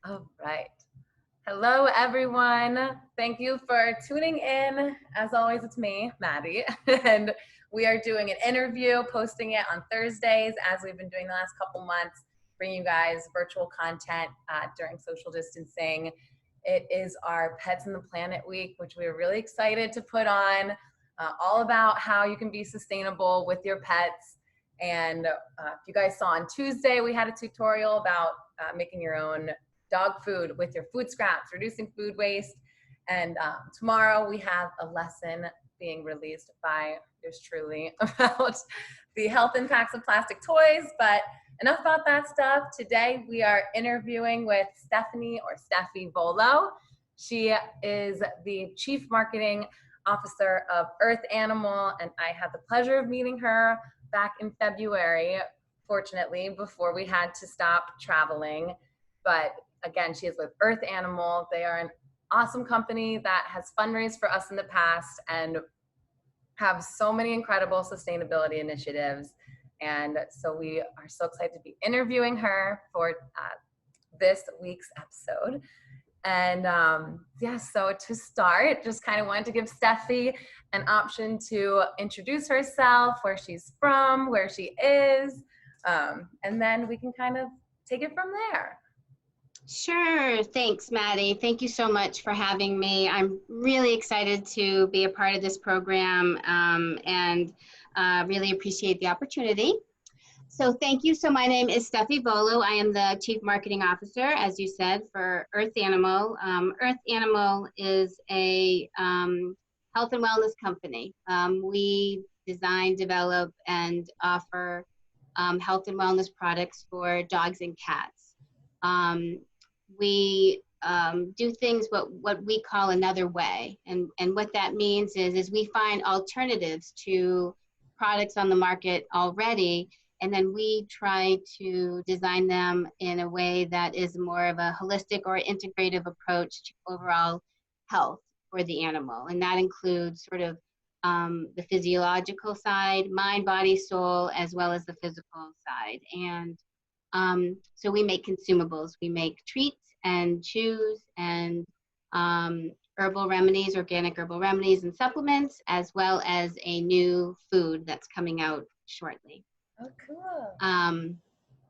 All right. Hello, everyone. Thank you for tuning in. As always, it's me, Maddie, and we are doing an interview, posting it on Thursdays, as we've been doing the last couple months, bringing you guys virtual content during social distancing. It is our Pets and the Planet Week, which we are really excited to put on, all about how you can be sustainable with your pets. And if you guys saw on Tuesday, we had a tutorial about making your own dog food with your food scraps, reducing food waste. And tomorrow we have a lesson being released by yours truly about the health impacts of plastic toys. But enough about that stuff. Today we are interviewing with Stephie Volo. She is the Chief Marketing Officer of Earth Animal, and I had the pleasure of meeting her back in February, fortunately, before we had to stop traveling. But again, she is with Earth Animal. They are an awesome company that has fundraised for us in the past and have so many incredible sustainability initiatives. And so we are so excited to be interviewing her for this week's episode. And so to start, just kind of wanted to give Stephie an option to introduce herself, where she's from, where she is, and then we can kind of take it from there. Sure. Thanks, Maddie. Thank you so much for having me. I'm really excited to be a part of this program and really appreciate the opportunity. So thank you. So my name is Stephie Volo. I am the Chief Marketing Officer, as you said, for Earth Animal. Earth Animal is a health and wellness company. We design, develop, and offer health and wellness products for dogs and cats. We do things what we call another way. And what that means is we find alternatives to products on the market already, and then we try to design them in a way that is more of a holistic or integrative approach to overall health for the animal. And that includes sort of the physiological side, mind, body, soul, as well as the physical side. And so we make consumables. We make treats and chews and herbal remedies, organic herbal remedies and supplements, as well as a new food that's coming out shortly. Oh, cool.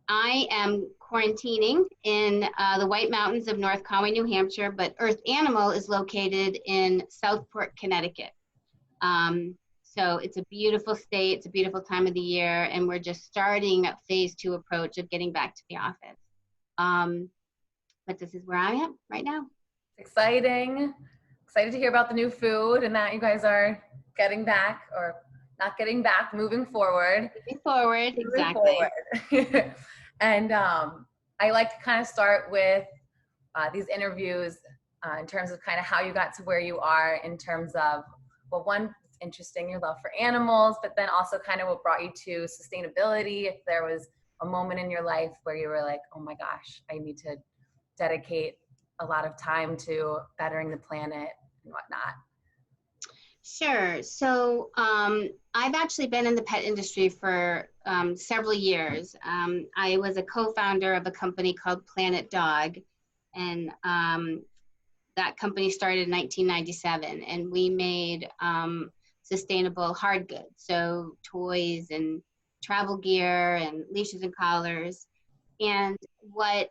I am quarantining in the White Mountains of North Conway, New Hampshire, but Earth Animal is located in Southport, Connecticut. So it's a beautiful state, it's a beautiful time of the year, and we're just starting a phase 2 approach of getting back to the office. But this is where I am right now. Exciting. Excited to hear about the new food and that you guys are getting back, or not getting back, moving forward. Moving forward, exactly. Forward. And I like to kind of start with these interviews in terms of kind of how you got to where you are, in terms of, well, one, interesting, your love for animals, but then also kind of what brought you to sustainability. If there was a moment in your life where you were like, oh my gosh, I need to dedicate a lot of time to bettering the planet and whatnot. Sure. So I've actually been in the pet industry for several years. I was a co-founder of a company called Planet Dog, and that company started in 1997, and we made sustainable hard goods, so toys and travel gear and leashes and collars. And what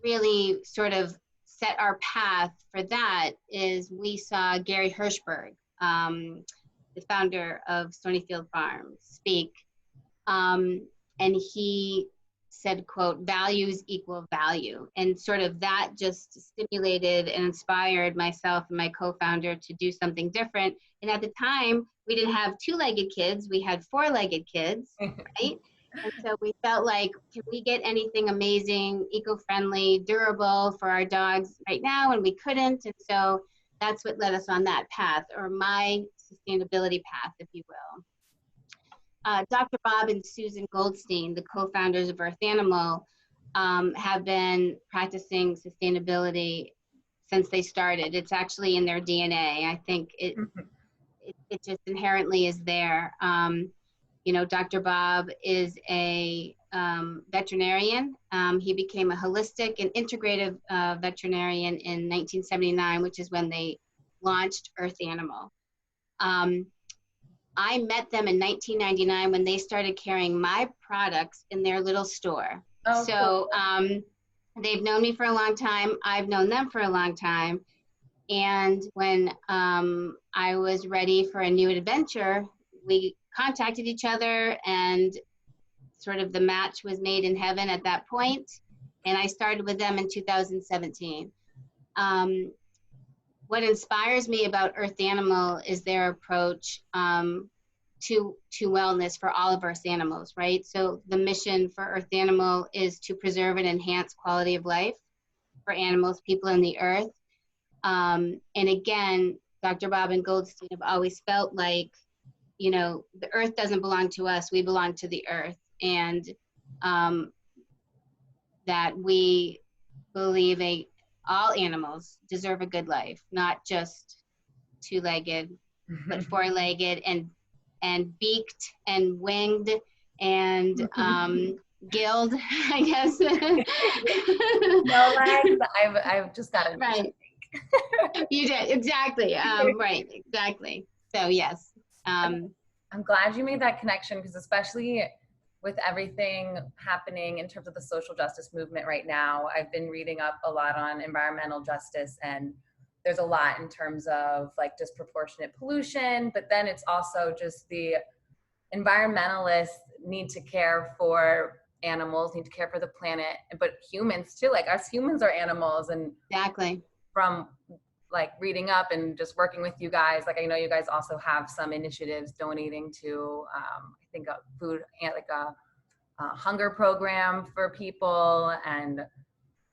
really sort of set our path for that is we saw Gary Hirschberg, the founder of Stonyfield Farms, speak, and he said, quote, values equal value. And sort of that just stimulated and inspired myself and my co-founder to do something different. And at the time, we didn't have 2-legged kids, we had 4-legged kids, right? And so we felt like, can we get anything amazing, eco-friendly, durable for our dogs right now? And we couldn't. And so that's what led us on that path, or my sustainability path, if you will. Dr. Bob and Susan Goldstein, the co-founders of Earth Animal, have been practicing sustainability since they started. It's actually in their DNA. I think it just inherently is there. You know, Dr. Bob is a veterinarian. He became a holistic and integrative veterinarian in 1979, which is when they launched Earth Animal. I met them in 1999 when they started carrying my products in their little store. Oh, So they've known me for a long time. I've known them for a long time. And when I was ready for a new adventure, we contacted each other, and sort of the match was made in heaven at that point. And I started with them in 2017. What inspires me about Earth Animal is their approach to wellness for all of Earth animals, right? So the mission for Earth Animal is to preserve and enhance quality of life for animals, people, and the earth. And again, Dr. Bob and Goldstein have always felt like, you know, the earth doesn't belong to us, we belong to the earth. And that we believe all animals deserve a good life, not just two-legged, but four-legged and beaked and winged and gilled, I guess. No legs. I've just got it. Right. You did, exactly. Right, exactly. So yes. I'm glad you made that connection, because especially with everything happening in terms of the social justice movement right now, I've been reading up a lot on environmental justice, and there's a lot in terms of like disproportionate pollution, but then it's also just the environmentalists need to care for animals, need to care for the planet, but humans too, like us humans are animals. And exactly. From like reading up and just working with you guys, like I know you guys also have some initiatives donating to I think a food, like a hunger program for people, and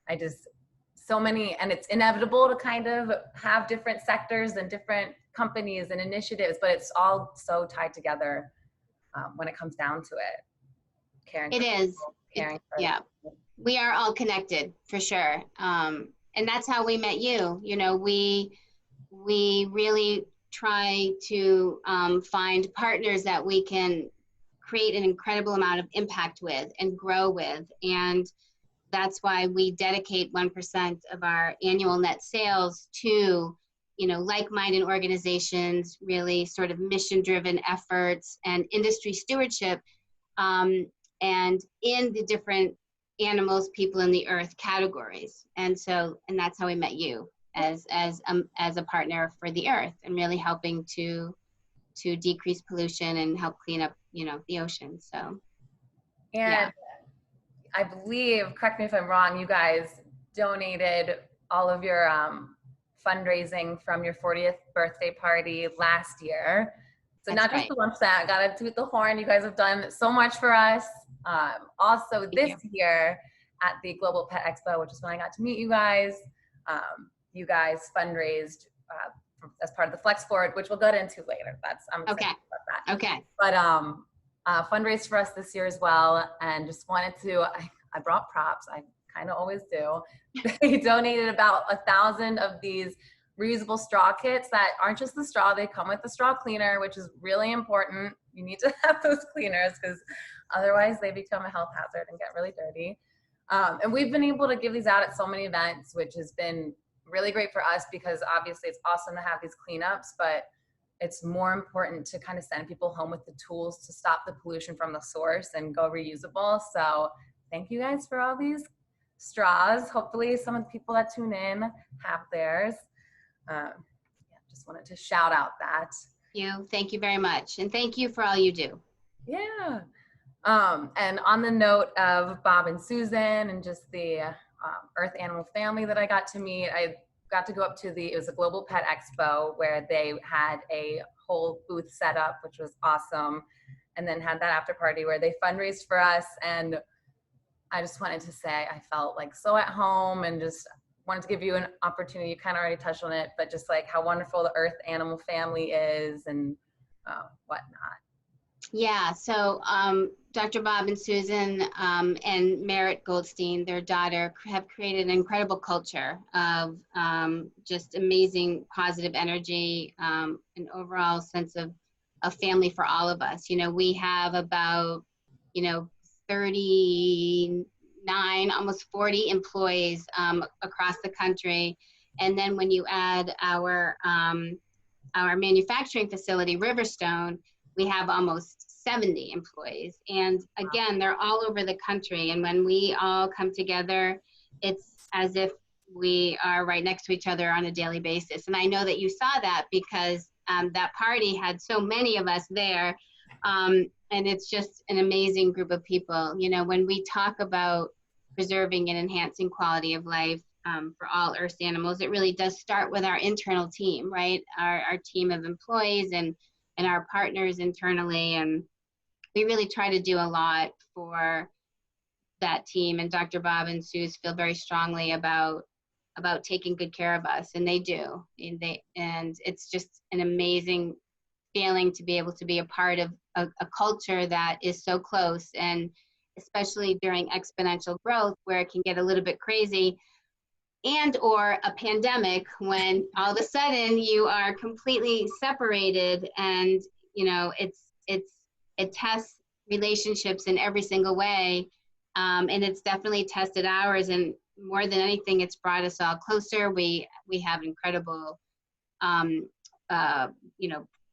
I just so many, and it's inevitable to kind of have different sectors and different companies and initiatives, but it's all so tied together when it comes down to it. Caring it is. Yeah, people. We are all connected for sure. And that's how we met you. You know, we really try to find partners that we can create an incredible amount of impact with and grow with. And that's why we dedicate 1% of our annual net sales to, you know, like-minded organizations, really sort of mission-driven efforts and industry stewardship, and in the different animals, people, and the earth categories. And that's how we met you as a partner for the earth, and really helping to decrease pollution and help clean up, you know, the ocean. So, and yeah. I believe, correct me if I'm wrong, you guys donated all of your fundraising from your 40th birthday party last year. So that's not right. just the 1%, gotta toot the horn. You guys have done so much for us. Also this year at the Global Pet Expo, which is when I got to meet you guys fundraised as part of the Flex Forward, which we'll get into later. I'm excited about that. Okay. But fundraised for us this year as well, and just wanted to, I brought props, I kind of always do. They donated about 1,000 of these reusable straw kits that aren't just the straw, they come with the straw cleaner, which is really important. You need to have those cleaners because otherwise they become a health hazard and get really dirty. And we've been able to give these out at so many events, which has been really great for us, because obviously it's awesome to have these cleanups, but it's more important to kind of send people home with the tools to stop the pollution from the source and go reusable. So thank you guys for all these straws. Hopefully some of the people that tune in have theirs. Just wanted to shout out that. Thank you very much. And thank you for all you do. Yeah. And on the note of Bob and Susan and just the Earth Animal family that I got to meet, I got to go up to it was a Global Pet Expo where they had a whole booth set up, which was awesome. And then had that after party where they fundraised for us. And I just wanted to say, I felt like so at home, and just wanted to give you an opportunity. You kind of already touched on it, but just like how wonderful the Earth Animal family is and whatnot. Yeah, so Dr. Bob and Susan and Merritt Goldstein, their daughter, have created an incredible culture of just amazing positive energy, an overall sense of family for all of us. You know, we have about, 39, almost 40 employees across the country. And then when you add our manufacturing facility, Riverstone, we have almost 70 employees. And again, they're all over the country. And when we all come together, it's as if we are right next to each other on a daily basis. And I know that you saw that because that party had so many of us there. And it's just an amazing group of people. You know, when we talk about preserving and enhancing quality of life for all Earth animals, it really does start with our internal team, right? Our team of employees and our partners internally. And we really try to do a lot for that team. And Dr. Bob and Suze feel very strongly about taking good care of us, and they do. And it's just an amazing feeling to be able to be a part of a culture that is so close, and especially during exponential growth where it can get a little bit crazy, and or a pandemic when all of a sudden you are completely separated, and you know it tests relationships in every single way, and it's definitely tested ours, and more than anything it's brought us all closer. We have incredible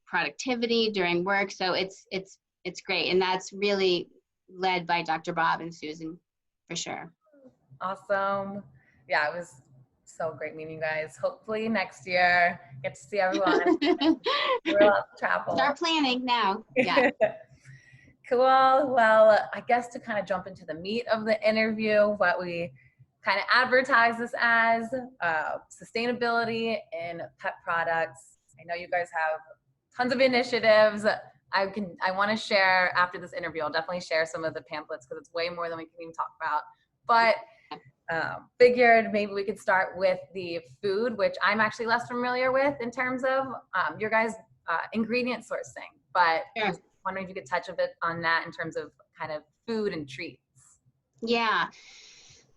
productivity during work, so it's great, and that's really led by Dr. Bob and Susan for sure. Awesome. Yeah, it was so great meeting you guys. Hopefully next year get to see everyone. We're allowed to travel. Start planning now. Yeah. Cool. Well, I guess to kind of jump into the meat of the interview, what we kind of advertise this as, sustainability in pet products. I know you guys have tons of initiatives. I want to share after this interview. I'll definitely share some of the pamphlets because it's way more than we can even talk about. But figured maybe we could start with the food, which I'm actually less familiar with in terms of your guys' ingredient sourcing. But sure. I was wondering if you could touch a bit on that in terms of kind of food and treats. Yeah.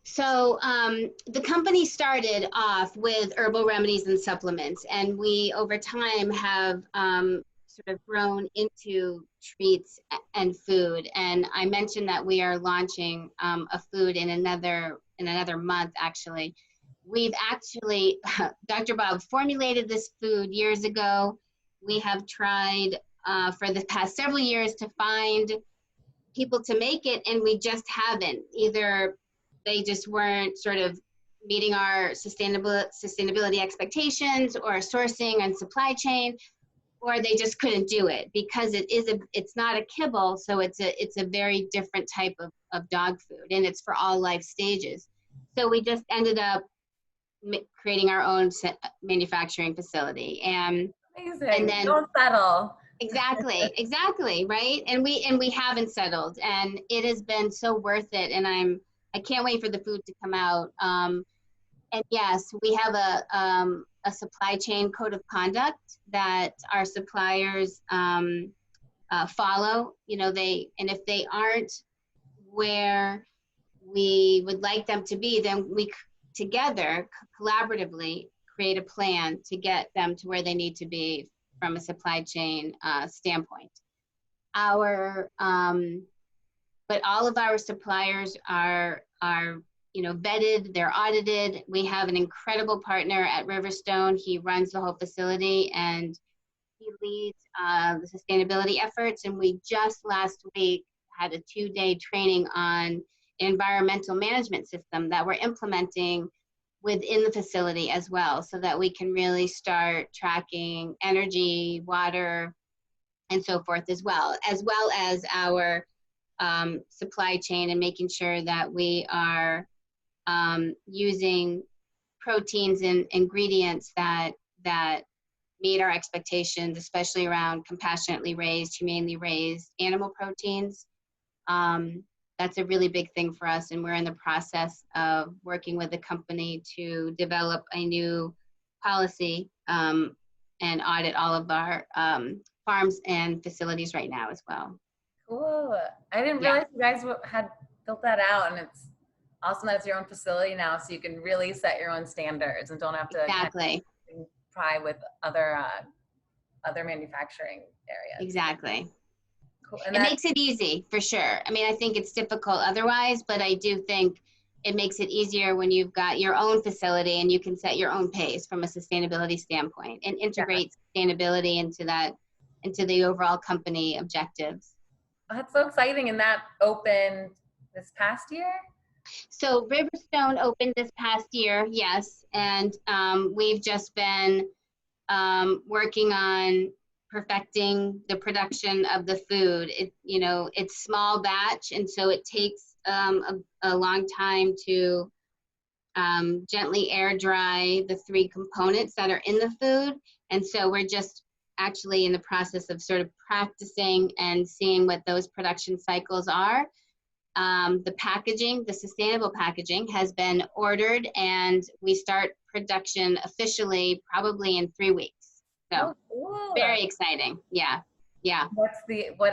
So the company started off with herbal remedies and supplements, and we over time have sort of grown into treats and food. And I mentioned that we are launching a food in another month. Actually, we've actually Dr. Bob formulated this food years ago. We have tried for the past several years to find people to make it, and we just haven't. Either they just weren't sort of meeting our sustainability expectations or sourcing and supply chain, or they just couldn't do it because it's not a kibble, so it's a very different type of dog food, and it's for all life stages. So we just ended up creating our own manufacturing facility, and amazing. And then don't settle. Exactly, right? And we haven't settled, and it has been so worth it, and I can't wait for the food to come out. And yes, we have a supply chain code of conduct that our suppliers follow. You know, and if they aren't where we would like them to be, then we together collaboratively create a plan to get them to where they need to be from a supply chain standpoint. But all of our suppliers are vetted, they're audited. We have an incredible partner at Riverstone. He runs the whole facility, and he leads the sustainability efforts. And we just last week had a 2-day training on environmental management system that we're implementing within the facility as well, so that we can really start tracking energy, water, and so forth as well as our supply chain, and making sure that we are using proteins and ingredients that meet our expectations, especially around compassionately raised, humanely raised animal proteins. That's a really big thing for us, and we're in the process of working with the company to develop a new policy and audit all of our farms and facilities right now as well. Cool. I didn't realize you guys had built that out, and it's awesome that it's your own facility now, so you can really set your own standards and don't have to exactly kind of pry with other manufacturing areas. Exactly. Cool. And It that, makes it easy for sure. I mean, I think it's difficult otherwise, but I do think it makes it easier when you've got your own facility and you can set your own pace from a sustainability standpoint and yeah, integrate sustainability into the overall company objectives. that's so exciting. And that opened this past year? So Riverstone opened this past year, yes, and we've just been working on perfecting the production of the food. It's small batch, and so it takes a long time to gently air dry the three components that are in the food. And so we're just actually in the process of sort of practicing and seeing what those production cycles are. The packaging, the sustainable packaging has been ordered, and we start production officially probably in 3 weeks. So Oh, cool. very exciting. Yeah. Yeah. What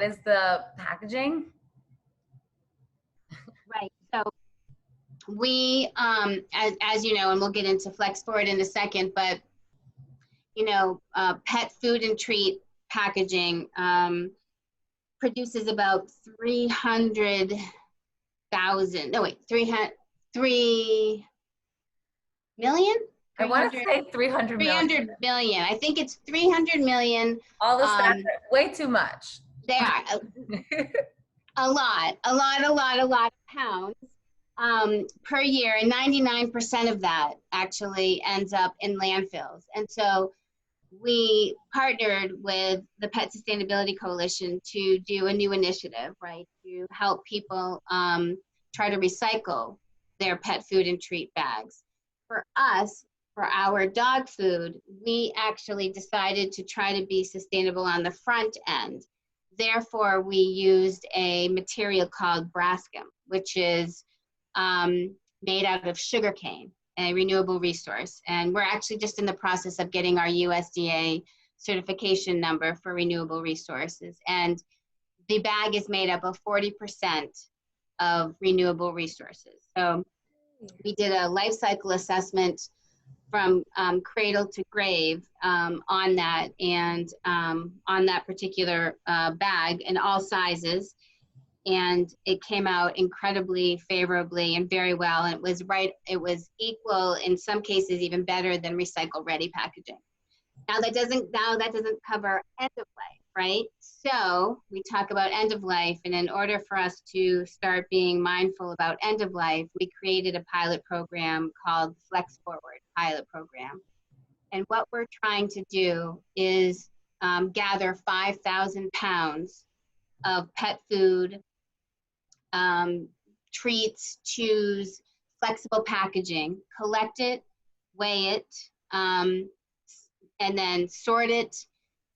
is the packaging? Right. So we, as you know, and we'll get into Flex Forward in a second, but pet food and treat packaging produces about 300,000. No, wait, 3 million? I want to say 300 million. 300 million. I think it's 300 million. All the stats are way too much. They are a lot of pounds per year, and 99% of that actually ends up in landfills. And so we partnered with the Pet Sustainability Coalition to do a new initiative, right, to help people try to recycle their pet food and treat bags. For us, for our dog food, we actually decided to try to be sustainable on the front end. Therefore, we used a material called Braskem, which is made out of sugarcane, a renewable resource. And we're actually just in the process of getting our USDA certification number for renewable resources. And the bag is made up of 40% of renewable resources. So we did a life cycle assessment from cradle to grave on that, and on that particular bag in all sizes. And it came out incredibly favorably and very well. And it was equal, in some cases even better than recycle ready packaging. Now that doesn't cover end of life, right? So we talk about end of life, and in order for us to start being mindful about end of life, we created a pilot program called Flex Forward Pilot Program. And what we're trying to do is gather 5,000 pounds of pet food, treats, chews, flexible packaging, collect it, weigh it, and then sort it,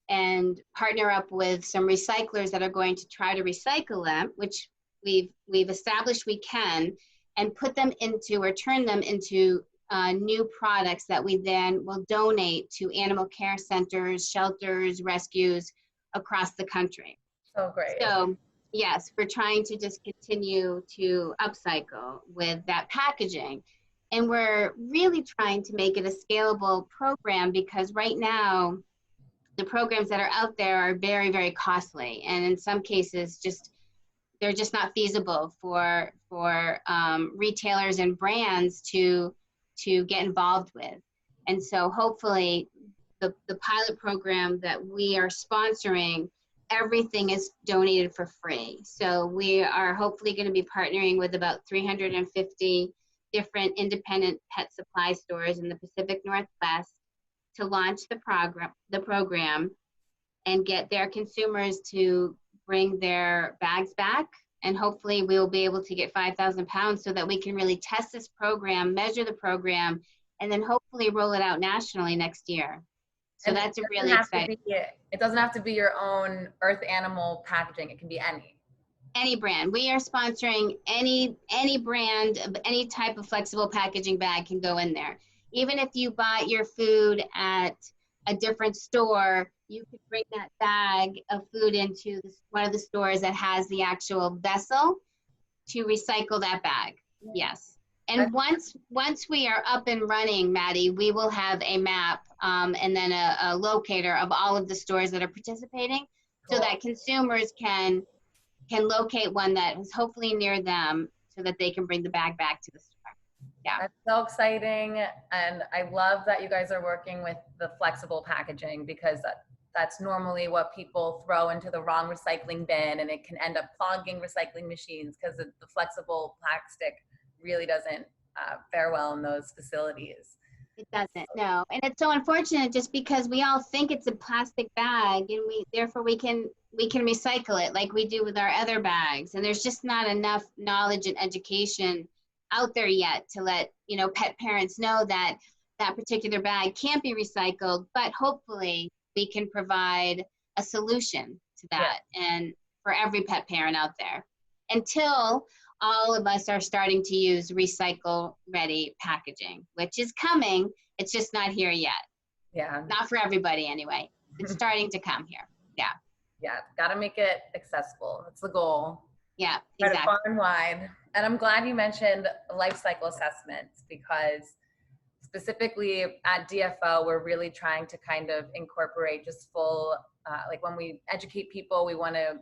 and partner up with some recyclers that are going to try to recycle them, which we've established we can, and put them into, or turn them into new products that we then will donate to animal care centers, shelters, rescues across the country. So great. So yes, we're trying to just continue to upcycle with that packaging. And we're really trying to make it a scalable program, because right now, the programs that are out there are very, very costly. And in some cases, they're just not feasible for retailers and brands to get involved with. And so hopefully the pilot program that we are sponsoring, everything is donated for free. So we are hopefully going to be partnering with about 350 different independent pet supply stores in the Pacific Northwest to launch the program and get their consumers to bring their bags back. And hopefully we will be able to get 5,000 pounds so that we can really test this program, measure the program, and then hopefully roll it out nationally next year. So and that's a really exciting. It doesn't have to be your own Earth Animal packaging. It can be any brand. We are sponsoring any brand of any type of flexible packaging bag can go in there. Even if you bought your food at a different store, you could bring that bag of food into one of the stores that has the actual vessel to recycle that bag. Yes. And once we are up and running, Maddie, we will have a map and then a locator of all of the stores that are participating, so that consumers can can locate one that is hopefully near them so that they can bring the bag back to the store. Yeah. That's so exciting. And I love that you guys are working with the flexible packaging, because that's normally what people throw into the wrong recycling bin, and it can end up clogging recycling machines because the flexible plastic really doesn't fare well in those facilities. It doesn't, no. And it's so unfortunate just because we all think it's a plastic bag, and therefore we can recycle it like we do with our other bags. And there's just not enough knowledge and education out there yet to let, pet parents know that that particular bag can't be recycled, but hopefully we can provide a solution to that. Yeah. And for every pet parent out there, until all of us are starting to use recycle ready packaging, which is coming. It's just not here yet. Yeah. Not for everybody anyway. It's starting to come here. Yeah. Yeah. Got to make it accessible. That's the goal. Yeah, exactly. Far and wide. And I'm glad you mentioned life cycle assessments, because specifically at DFO, we're really trying to kind of incorporate just full, like when we educate people, we want to,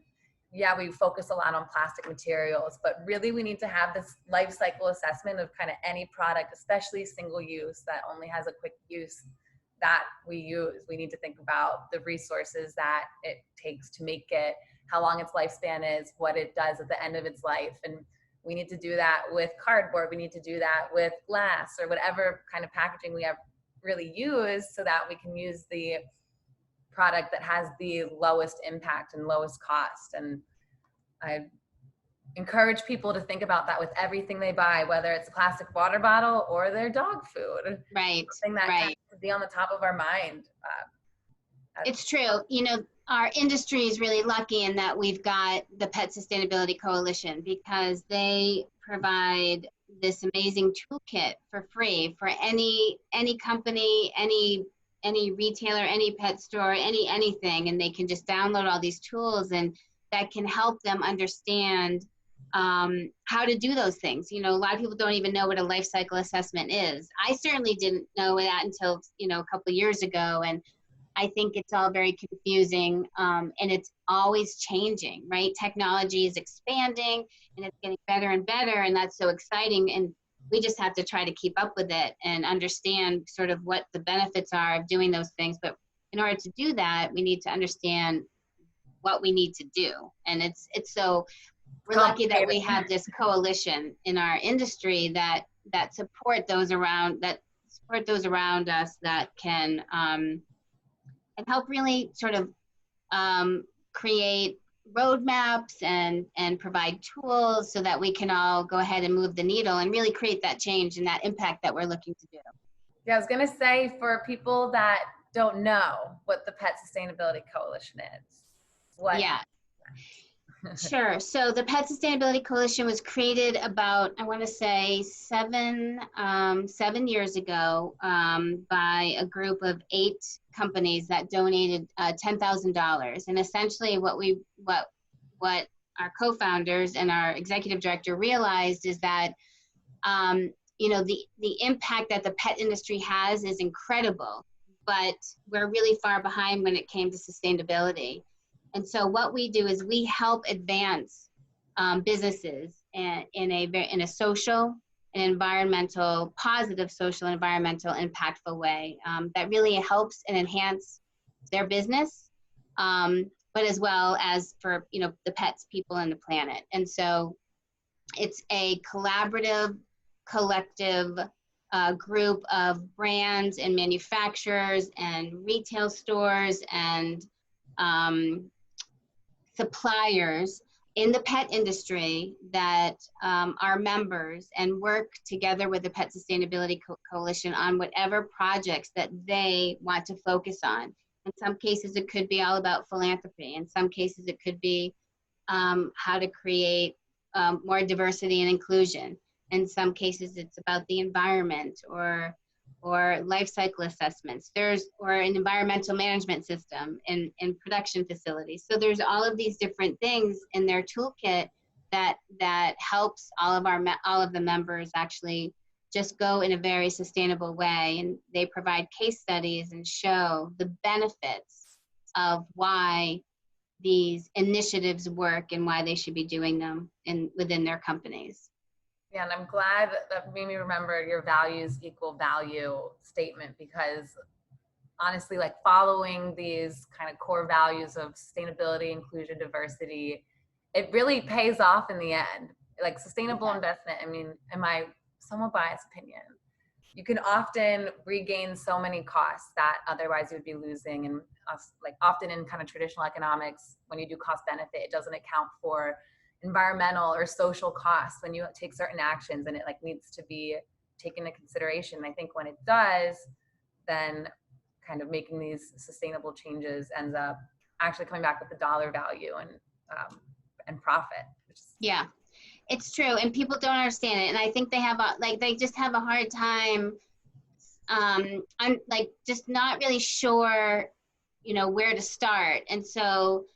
we focus a lot on plastic materials, but really we need to have this life cycle assessment of kind of any product, especially single use that only has a quick use that we use. We need to think about the resources that it takes to make it, how long its lifespan is, what it does at the end of its life. And we need to do that with cardboard. We need to do that with glass or whatever kind of packaging we have really used, so that we can use the product that has the lowest impact and lowest cost. And I encourage people to think about that with everything they buy, whether it's a plastic water bottle or their dog food. Right. Something that right. can be on the top of our mind. It's true. Our industry is really lucky in that we've got the Pet Sustainability Coalition, because they provide this amazing toolkit for free for any company, any retailer, any pet store, anything, and they can just download all these tools, and that can help them understand how to do those things. A lot of people don't even know what a life cycle assessment is. I certainly didn't know that until a couple of years ago, and I think it's all very confusing, and it's always changing, right? Technology is expanding, and it's getting better and better, and that's so exciting. And we just have to try to keep up with it and understand sort of what the benefits are of doing those things. But in order to do that, we need to understand what we need to do. And it's so we're lucky that we have this coalition in our industry that support those around us, that can and help really sort of create roadmaps and provide tools so that we can all go ahead and move the needle and really create that change and that impact that we're looking to do. Yeah, I was going to say, for people that don't know what the Pet Sustainability Coalition is, what? Yeah. Sure. So the Pet Sustainability Coalition was created about, I want to say, 7 years ago by a group of 8 companies that donated $10,000. And essentially, what our co-founders and our executive director realized is that the impact that the pet industry has is incredible, but we're really far behind when it came to sustainability. And so what we do is we help advance businesses in a social and environmental, positive social and environmental impactful way that really helps and enhance their business, but as well as for the pets, people, and the planet. And so it's a collaborative, collective group of brands and manufacturers and retail stores and suppliers in the pet industry that are members and work together with the Pet Sustainability Coalition on whatever projects that they want to focus on. In some cases, it could be all about philanthropy. In some cases, it could be how to create more diversity and inclusion. In some cases, it's about the environment or life cycle assessments. Or an environmental management system in production facilities. So there's all of these different things in their toolkit that helps all of the members actually just go in a very sustainable way. And they provide case studies and show the benefits of why these initiatives work and why they should be doing them within their companies. Yeah, and I'm glad that made me remember your values equal value statement, because honestly, like following these kind of core values of sustainability, inclusion, diversity, it really pays off in the end. Like sustainable investment, I mean, in my somewhat biased opinion, you can often regain so many costs that otherwise you would be losing. And like often in kind of traditional economics, when you do cost benefit, it doesn't account for environmental or social costs when you take certain actions, and it like needs to be taken into consideration. I think when it does, then kind of making these sustainable changes ends up actually coming back with the dollar value and profit. Yeah, it's true, and people don't understand it, and I think they just have a hard time. I'm like just not really sure, where to start, and so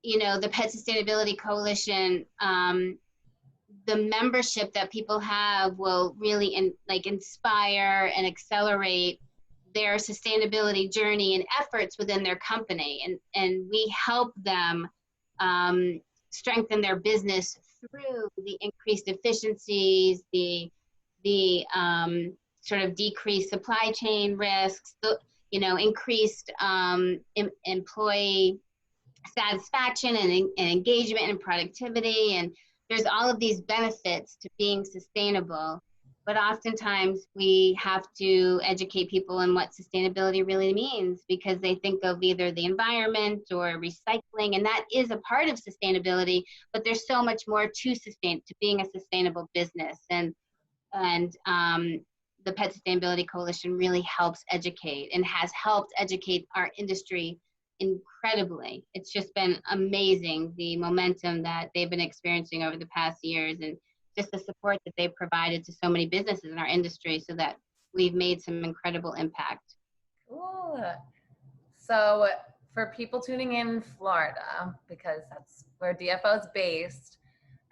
the Pet Sustainability Coalition, the membership that people have will really inspire and accelerate their sustainability journey and efforts within their company, and we help them strengthen their business through the increased efficiencies, the sort of decreased supply chain risks, the increased employee satisfaction and engagement and productivity, and there's all of these benefits to being sustainable. But oftentimes we have to educate people on what sustainability really means, because they think of either the environment or recycling, and that is a part of sustainability, but there's so much more to being a sustainable business. And the Pet Sustainability Coalition really helps educate and has helped educate our industry incredibly. It's just been amazing, the momentum that they've been experiencing over the past years, and just the support that they've provided to so many businesses in our industry, so that we've made some incredible impact. Cool. So for people tuning in Florida, because that's where DFO is based,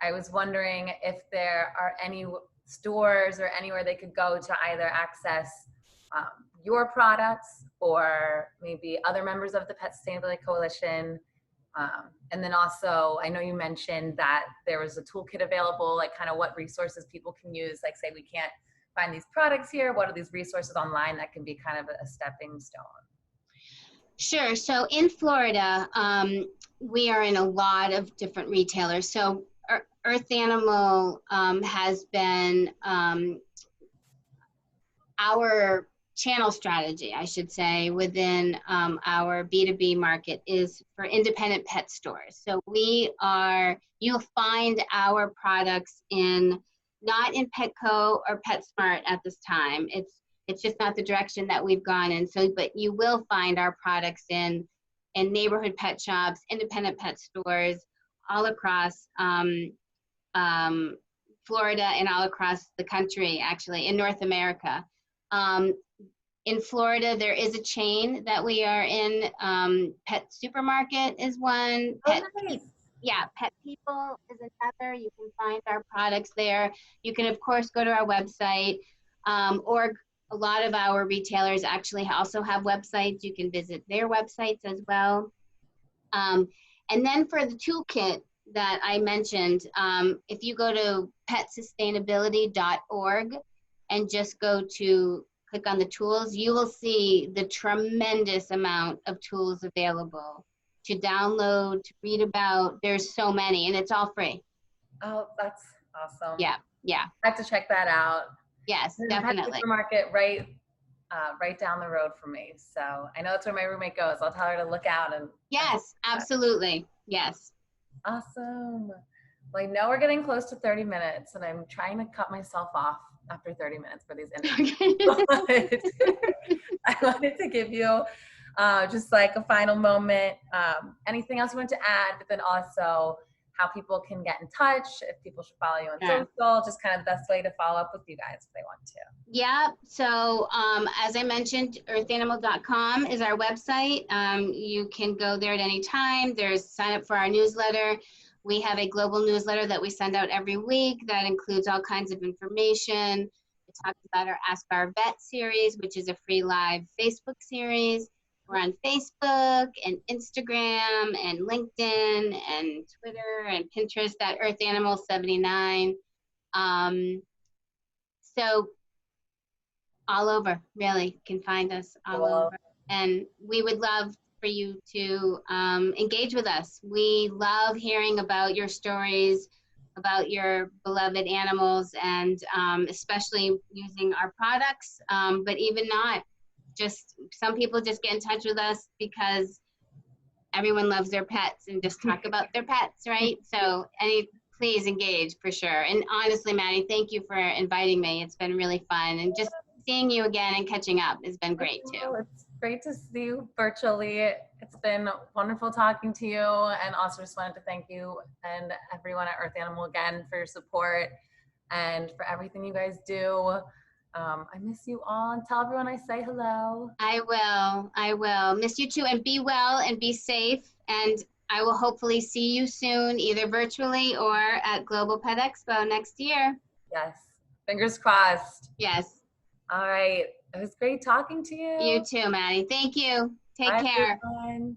I was wondering if there are any stores or anywhere they could go to either access your products or maybe other members of the Pet Sustainability Coalition. And then also, I know you mentioned that there was a toolkit available, like kind of what resources people can use, like say we can't find these products here, what are these resources online that can be kind of a stepping stone? Sure. So in Florida, we are in a lot of different retailers. So Earth Animal has been our channel strategy, I should say, within our B2B market is for independent pet stores. So you'll find our products not in Petco or PetSmart at this time. It's just not the direction that we've gone in. So, but you will find our products in neighborhood pet shops, independent pet stores, all across Florida and all across the country, actually, in North America. In Florida, there is a chain that we are in. Pet Supermarket is one. Pet People is another. You can find our products there. You can, of course, go to our website, or a lot of our retailers actually also have websites. You can visit their websites as well. And then for the toolkit that I mentioned, if you go to petsustainability.org and just click on the tools, you will see the tremendous amount of tools available to download, to read about. There's so many, and it's all free. Oh, that's awesome. Yeah. I have to check that out. Yes, definitely. Pet Supermarket right down the road from me. So I know that's where my roommate goes. I'll tell her to look out. And yes, absolutely. Yes. Awesome. Well, I know we're getting close to 30 minutes, and I'm trying to cut myself off after 30 minutes for these interviews. I wanted to give you just like a final moment. Anything else you want to add, but then also how people can get in touch, if people should follow you on social, just kind of the best way to follow up with you guys if they want to. Yeah, so as I mentioned, earthanimal.com is our website. You can go there at any time. There's sign up for our newsletter. We have a global newsletter that we send out every week that includes all kinds of information. It talks about our Ask Our Vet series, which is a free live Facebook series. We're on Facebook and Instagram and LinkedIn and Twitter and Pinterest at Earth Animal 79. So all over, really, can find us all Well, over. And we would love for you to engage with us. We love hearing about your stories, about your beloved animals, and especially using our products, but even not. Just some people just get in touch with us because everyone loves their pets and just talk about their pets, right? So please engage for sure. And honestly, Maddie, thank you for inviting me. It's been really fun. And just seeing you again and catching up has been great too. well, it's great to see you virtually. It's been wonderful talking to you, and also just wanted to thank you and everyone at Earth Animal again for your support and for everything you guys do. I miss you all, and tell everyone I say hello. I will. I will. Miss you too. And be well and be safe. And I will hopefully see you soon, either virtually or at Global Pet Expo next year. Yes, fingers crossed. Yes. All right, it was great talking to You you. too, Maddie. Thank you. Take Bye, care. everyone.